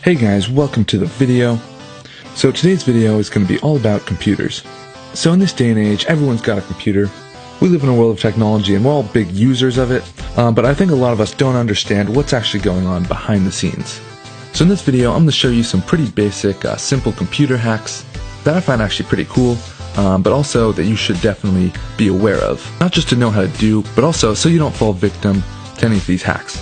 Hey guys, welcome to the video. So today's video is going to be all about computers. So in this day and age, everyone's got a computer. We live in a world of technology and we're all big users of it, but I think a lot of us don't understand what's actually going on behind the scenes. So in this video, I'm going to show you some pretty basic, simple computer hacks that I find actually pretty cool, but also that you should definitely be aware of. Not just to know how to do, but also so you don't fall victim to any of these hacks.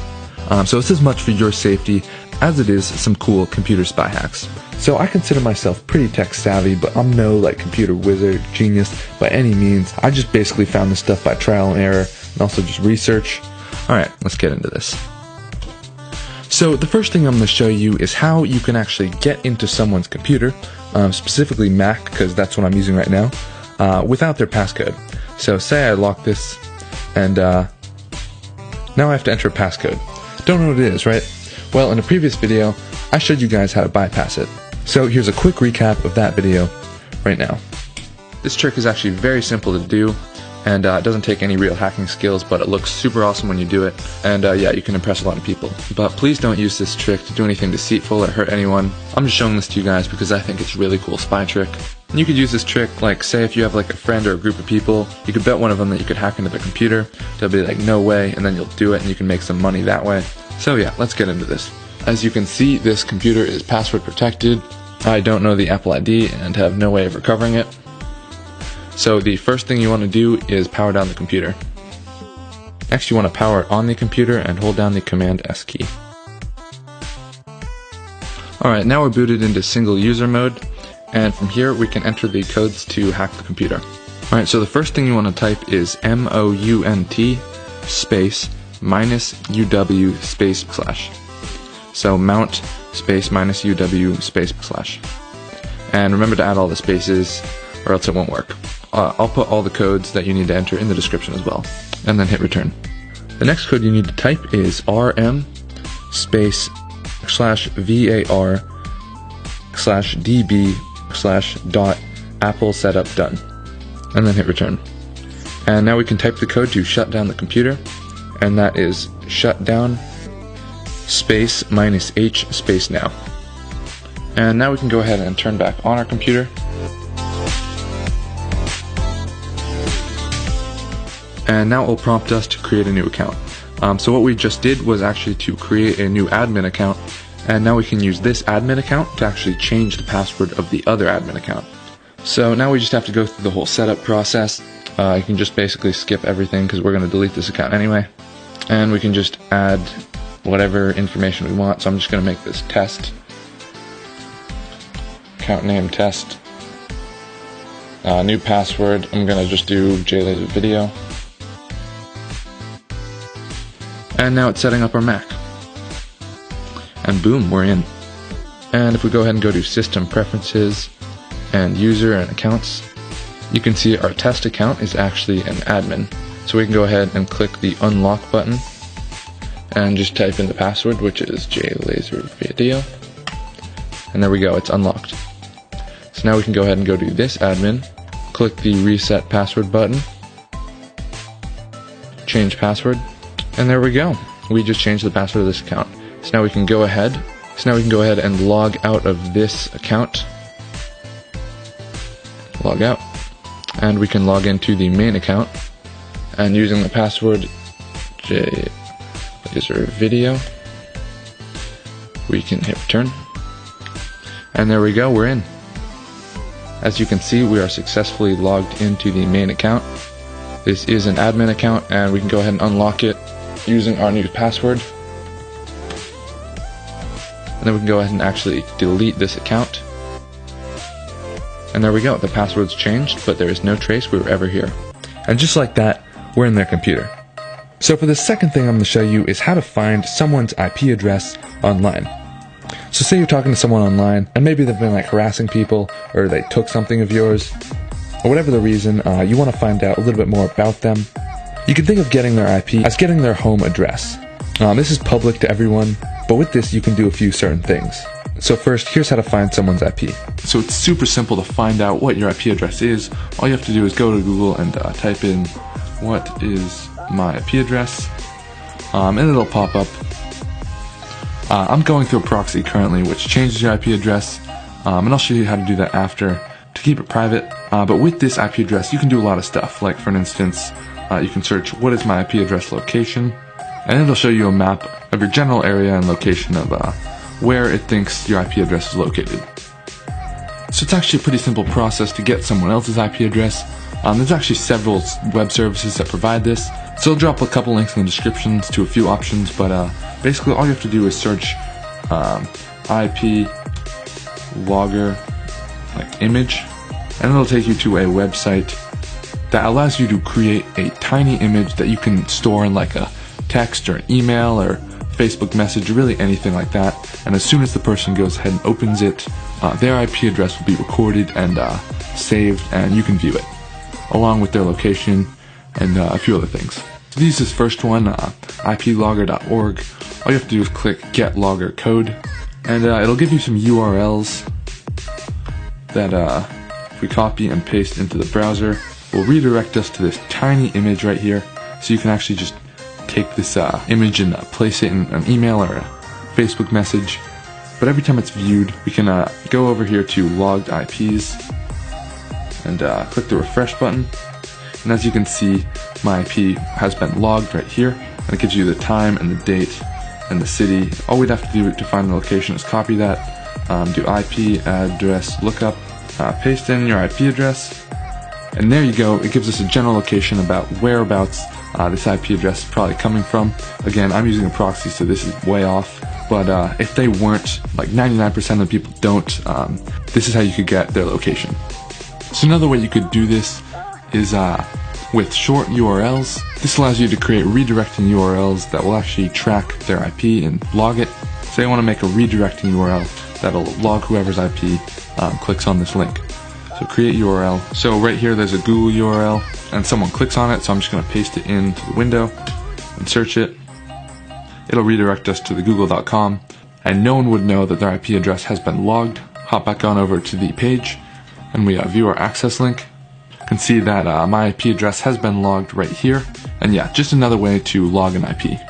So it's as much for your safety as it is some cool computer spy hacks. So I consider myself pretty tech savvy, but I'm no computer wizard, genius by any means. I just basically found this stuff by trial and error and also just research. Alright, let's get into this. So the first thing I'm going to show you is how you can actually get into someone's computer, specifically Mac, because that's what I'm using right now, without their passcode. So say I lock this and now I have to enter a passcode. Don't know what it is, right? Well, in a previous video, I showed you guys how to bypass it. So here's a quick recap of that video right now. This trick is actually very simple to do, and it doesn't take any real hacking skills, but it looks super awesome when you do it, and yeah, you can impress a lot of people. But please don't use this trick to do anything deceitful or hurt anyone. I'm just showing this to you guys because I think it's a really cool spy trick. And you could use this trick, say if you have a friend or a group of people, you could bet one of them that you could hack into their computer. They'll be like, no way, and then you'll do it and you can make some money that way. So yeah, let's get into this. As you can see, this computer is password protected. I don't know the Apple ID and have no way of recovering it. So the first thing you want to do is power down the computer. Next you want to power on the computer and hold down the Command S key. Alright, now we're booted into single user mode, and from here we can enter the codes to hack the computer. Alright, so the first thing you want to type is MOUNT space minus UW space slash. So mount space minus UW space slash. And remember to add all the spaces or else it won't work. I'll put all the codes that you need to enter in the description as well. And then hit return. The next code you need to type is RM space slash VAR slash DB slash dot Apple setup done. And then hit return. And now we can type the code to shut down the computer. And that is shutdown space minus H space now. And now we can go ahead and turn back on our computer. And now it will prompt us to create a new account. So what we just did was actually to create a new admin account, and now we can use this admin account to actually change the password of the other admin account. So now we just have to go through the whole setup process. You can just basically skip everything because we're going to delete this account anyway. And we can just add whatever information we want. So I'm just going to make this test. Account name test. New password. I'm going to just do JLaser video. And now it's setting up our Mac. And boom, we're in. And if we go ahead and go to System Preferences and User and Accounts, you can see our test account is actually an admin. So we can go ahead and click the unlock button and just type in the password, which is JLaser video. And there we go, it's unlocked. So now we can go ahead and go to this admin, click the reset password button, change password, and there we go. We just changed the password of this account. So now we can go ahead and log out of this account. Log out. And we can log into the main account. And using the password JLaser video, we can hit return. And there we go, we're in. As you can see, we are successfully logged into the main account. This is an admin account, and we can go ahead and unlock it using our new password. And then we can go ahead and actually delete this account. And there we go, the password's changed, but there is no trace we were ever here. And just like that, we're in their computer. So for the second thing I'm going to show you is how to find someone's IP address online. So say you're talking to someone online, and maybe they've been harassing people, or they took something of yours, or whatever the reason, you want to find out a little bit more about them. You can think of getting their IP as getting their home address. This is public to everyone, but with this you can do a few certain things. So first, here's how to find someone's IP. So it's super simple to find out what your IP address is. All you have to do is go to Google and type in, what is my IP address? And it'll pop up I'm going through a proxy currently which changes your IP address, and I'll show you how to do that after to keep it private. But with this IP address, you can do a lot of stuff. Like for instance, you can search what is my IP address location, and it'll show you a map of your general area and location of where it thinks your IP address is located. So it's actually a pretty simple process to get someone else's IP address. There's actually several web services that provide this, so I'll drop a couple links in the descriptions to a few options, but basically all you have to do is search IP logger like image, and it'll take you to a website that allows you to create a tiny image that you can store in like a text or an email or Facebook message or really anything like that. And as soon as the person goes ahead and opens it, their IP address will be recorded and saved, and you can view it along with their location and a few other things. So to use this first one, iplogger.org, all you have to do is click get logger code, and it'll give you some URLs that if we copy and paste into the browser, will redirect us to this tiny image right here. So you can actually just take this image and place it in an email or a Facebook message. But every time it's viewed, we can go over here to logged IPs and click the refresh button. And as you can see, my IP has been logged right here, and it gives you the time and the date and the city. All we'd have to do to find the location is copy that, do IP address lookup, paste in your IP address, and there you go. It gives us a general location about whereabouts this IP address is probably coming from. Again, I'm using a proxy, so this is way off, but if they weren't, like 99% of the people don't, this is how you could get their location. So another way you could do this is with short URLs. This allows you to create redirecting URLs that will actually track their IP and log it. Say I want to make a redirecting URL that'll log whoever's IP clicks on this link. So create URL. So right here there's a Google URL and someone clicks on it, so I'm just going to paste it into the window and search it. It'll redirect us to the google.com, and no one would know that their IP address has been logged. Hop back on over to the page and we view our access link. You can see that my IP address has been logged right here, and yeah, just another way to log an IP.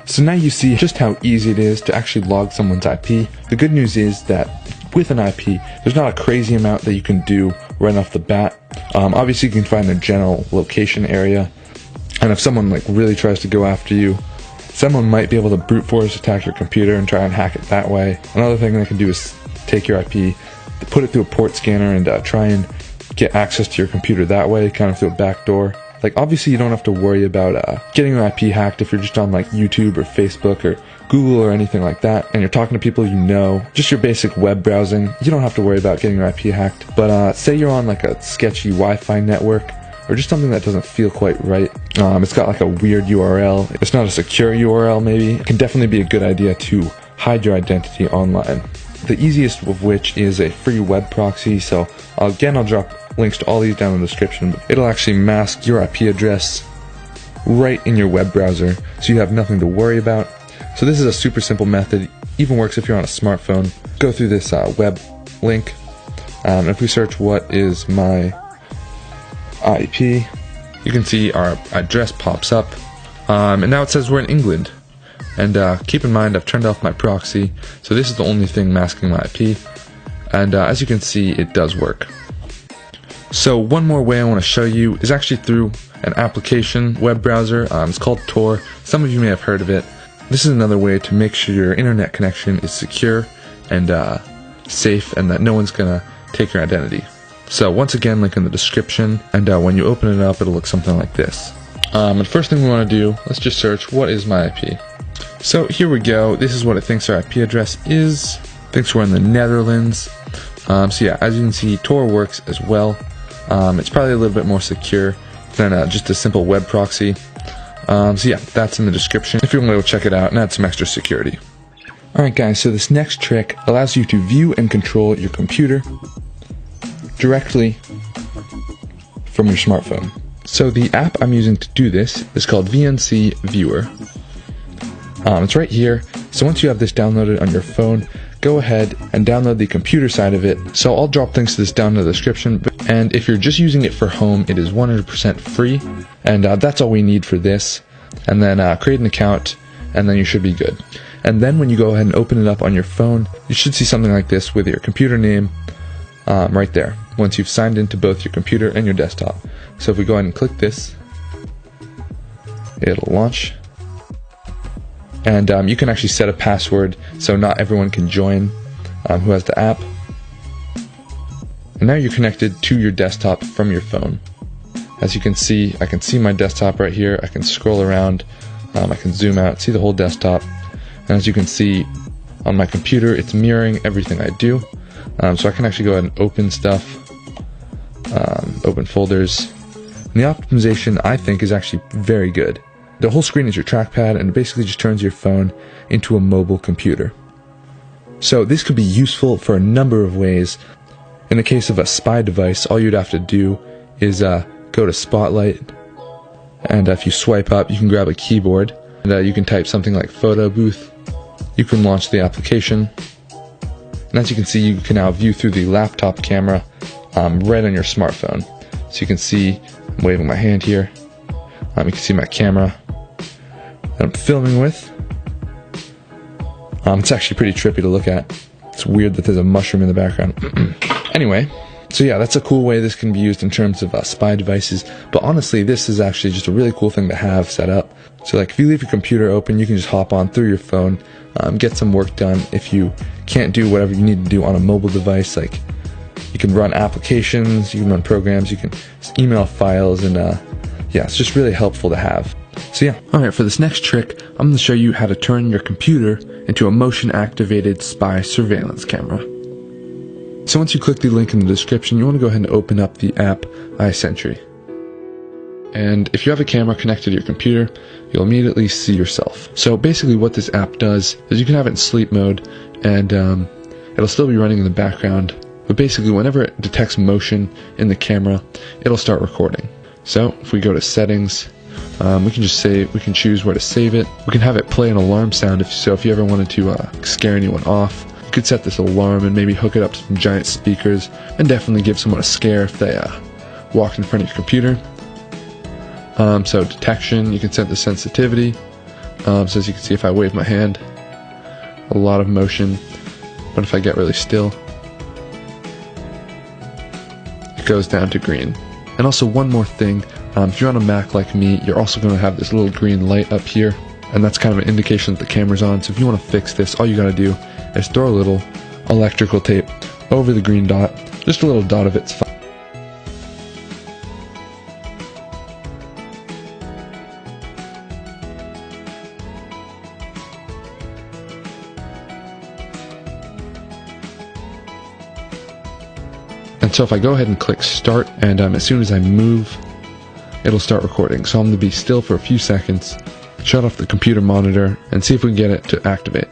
So now you see just how easy it is to actually log someone's IP. The good news is that with an IP, there's not a crazy amount that you can do right off the bat. Obviously you can find a general location area, and if someone like really tries to go after you, someone might be able to brute force attack your computer and try and hack it that way. Another thing they can do is take your IP, put it through a port scanner, and try and get access to your computer that way, kind of through a back door. Like obviously you don't have to worry about getting your IP hacked if you're just on like YouTube or Facebook or Google or anything like that, and you're talking to people you know, just your basic web browsing. You don't have to worry about getting your IP hacked. But say you're on like a sketchy Wi-Fi network, or just something that doesn't feel quite right. It's got like a weird URL. It's not a secure URL maybe. It can definitely be a good idea to hide your identity online. The easiest of which is a free web proxy. So again, I'll drop links to all these down in the description. It'll actually mask your IP address right in your web browser, so you have nothing to worry about. So this is a super simple method, even works if you're on a smartphone. Go through this web link, and if we search what is my IP, you can see our address pops up, and now it says we're in England. And keep in mind, I've turned off my proxy, so this is the only thing masking my IP, and as you can see, it does work. So one more way I want to show you is actually through an application web browser. It's called Tor. Some of you may have heard of it. This is another way to make sure your internet connection is secure and safe, and that no one's gonna take your identity. So once again, link in the description, and when you open it up, it'll look something like this. And first thing we want to do, let's just search what is my IP. So here we go. This is what it thinks our IP address is. It thinks we're in the Netherlands. So yeah, as you can see, Tor works as well. It's probably a little bit more secure than just a simple web proxy. So yeah, that's in the description if you want to go check it out and add some extra security. Alright guys, so this next trick allows you to view and control your computer directly from your smartphone. So the app I'm using to do this is called VNC Viewer. It's right here. So once you have this downloaded on your phone, go ahead and download the computer side of it. So I'll drop links to this down in the description. And if you're just using it for home, it is 100% free. And that's all we need for this. And then create an account, and then you should be good. And then when you go ahead and open it up on your phone, you should see something like this with your computer name right there, once you've signed into both your computer and your desktop. So if we go ahead and click this, it'll launch. And you can actually set a password so not everyone can join who has the app. And now you're connected to your desktop from your phone. As you can see, I can see my desktop right here. I can scroll around. I can zoom out, see the whole desktop. And as you can see on my computer, it's mirroring everything I do. So I can actually go ahead and open stuff, open folders. And the optimization, I think, is actually very good. The whole screen is your trackpad, and it basically just turns your phone into a mobile computer. So this could be useful for a number of ways. In the case of a spy device, all you'd have to do is go to Spotlight, and if you swipe up, you can grab a keyboard, and you can type something like photo booth. You can launch the application, and as you can see, you can now view through the laptop camera right on your smartphone. So you can see, I'm waving my hand here, you can see my camera that I'm filming with. It's actually pretty trippy to look at. It's weird that there's a mushroom in the background. Anyway, so yeah, that's a cool way this can be used in terms of spy devices, but honestly, this is actually just a really cool thing to have set up. So like, if you leave your computer open, you can just hop on through your phone, get some work done. If you can't do whatever you need to do on a mobile device, like, you can run applications, you can run programs, you can email files, and yeah, it's just really helpful to have. So yeah, alright, for this next trick, I'm going to show you how to turn your computer into a motion-activated spy surveillance camera. So once you click the link in the description, you want to go ahead and open up the app iSentry. And if you have a camera connected to your computer, you'll immediately see yourself. So basically what this app does is you can have it in sleep mode, and it'll still be running in the background, but basically whenever it detects motion in the camera, it'll start recording. So if we go to settings, we can just save, we can choose where to save it. We can have it play an alarm sound if you ever wanted to scare anyone off. You could set this alarm and maybe hook it up to some giant speakers and definitely give someone a scare if they walked in front of your computer. So detection, you can set the sensitivity. So as you can see, if I wave my hand, a lot of motion, but if I get really still, it goes down to green. And also one more thing, if you're on a Mac like me, you're also going to have this little green light up here, and that's kind of an indication that the camera's on. So if you want to fix this, all you got to do is throw a little electrical tape over the green dot. Just a little dot of it's fine. And so if I go ahead and click start, and as soon as I move, it'll start recording. So I'm going to be still for a few seconds, shut off the computer monitor, and see if we can get it to activate.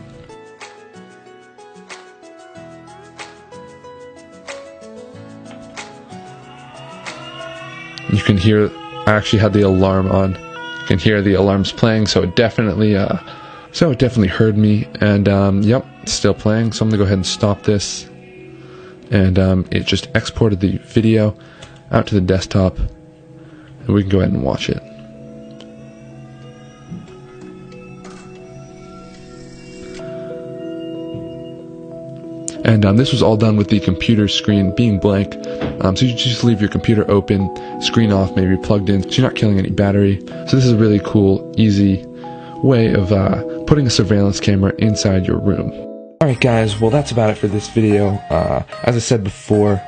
You can hear, I actually had the alarm on. You can hear the alarms playing, so it definitely heard me, and yep, it's still playing. So I'm gonna go ahead and stop this, and it just exported the video out to the desktop, and we can go ahead and watch it. And this was all done with the computer screen being blank. So you just leave your computer open, screen off, maybe plugged in, so you're not killing any battery. So this is a really cool, easy way of putting a surveillance camera inside your room. Alright guys, well that's about it for this video. As I said before,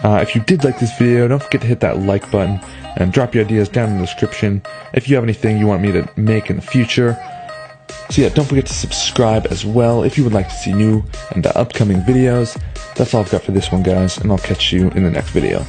if you did like this video, don't forget to hit that like button and drop your ideas down in the description if you have anything you want me to make in the future. So yeah, don't forget to subscribe as well if you would like to see new and upcoming videos. That's all I've got for this one, guys, and I'll catch you in the next video.